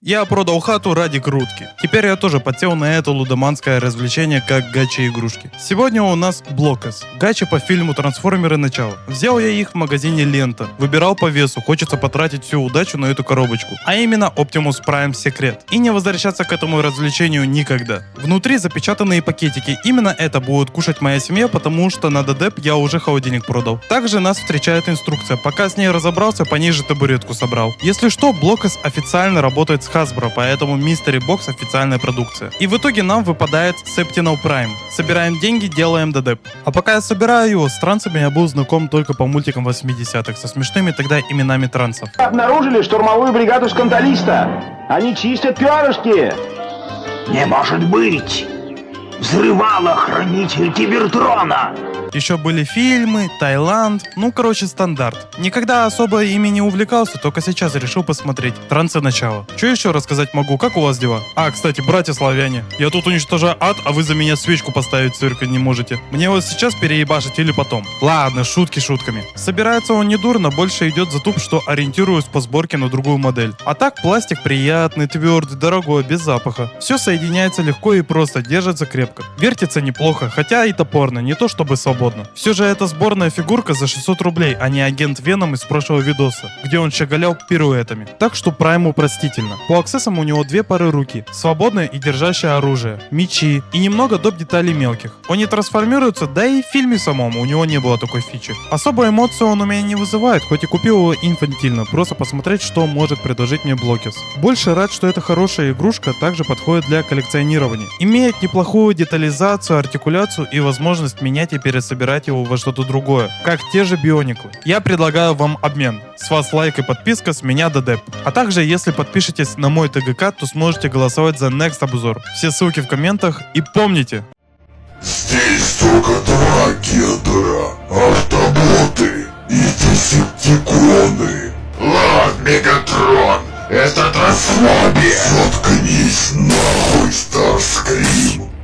Я продал хату ради крутки. Теперь я тоже подсел на это лудоманское развлечение, как гачи-игрушки. Сегодня у нас Блокос. Гачи по фильму «Трансформеры. Начало». Взял я их в магазине Лента. Выбирал по весу, хочется потратить всю удачу на эту коробочку. А именно Optimus Prime Secret. И не возвращаться к этому развлечению никогда. Внутри запечатанные пакетики. Именно это будет кушать моя семья, потому что на ДДЭП я уже холодильник продал. Также нас встречает инструкция. Пока с ней разобрался, пониже табуретку собрал. Если что, Блокос официально работает с Hasbro, поэтому Mystery Box официальная продукция. И в итоге нам выпадает Sentinel Prime. Собираем деньги, делаем ДДЭП. А пока я собираю его, с трансами я был знаком только по мультикам 80-х, со смешными тогда именами трансов. Обнаружили штурмовую бригаду скандалиста. Они чистят перышки. Не может быть! Взрывало хранитель Кибертрона! Еще были фильмы, Таиланд, ну короче стандарт. Никогда особо ими не увлекался, только сейчас решил посмотреть. Трансы начала. Что еще рассказать могу, как у вас дела? А, кстати, братья славяне, я тут уничтожаю ад, а вы за меня свечку поставить в церкви не можете. Мне вот сейчас переебашить или потом? Ладно, шутки шутками. Собирается он недурно, больше идет за туп, что ориентируюсь по сборке на другую модель. А так пластик приятный, твердый, дорогой, без запаха. Все соединяется легко и просто, держится крепко. Вертится неплохо, хотя и топорно, не то чтобы свободно. Все же это сборная фигурка за 600 рублей, а не агент Веном из прошлого видоса, где он щеголял пируэтами. Так что Прайму простительно. По аксессам у него две пары руки, свободное и держащее оружие, мечи и немного доп деталей мелких. Он не трансформируется, да и в фильме самом у него не было такой фичи. Особой эмоции он у меня не вызывает, хоть и купил его инфантильно, просто посмотреть, что может предложить мне Блокос. Больше рад, что эта хорошая игрушка также подходит для коллекционирования. Имеет неплохую детализацию, артикуляцию и возможность менять и пересобирать его во что-то другое, как те же биониклы. Я предлагаю вам обмен. С вас лайк и подписка, с меня ДДЭП. А также, если подпишетесь на мой ТГК, то сможете голосовать за Next обзор. Все ссылки в комментах и помните! Здесь только два гендера, автоботы и десептиконы. Лад, Мегатрон, это трансфобия! Заткнись нахуй, Старскрим!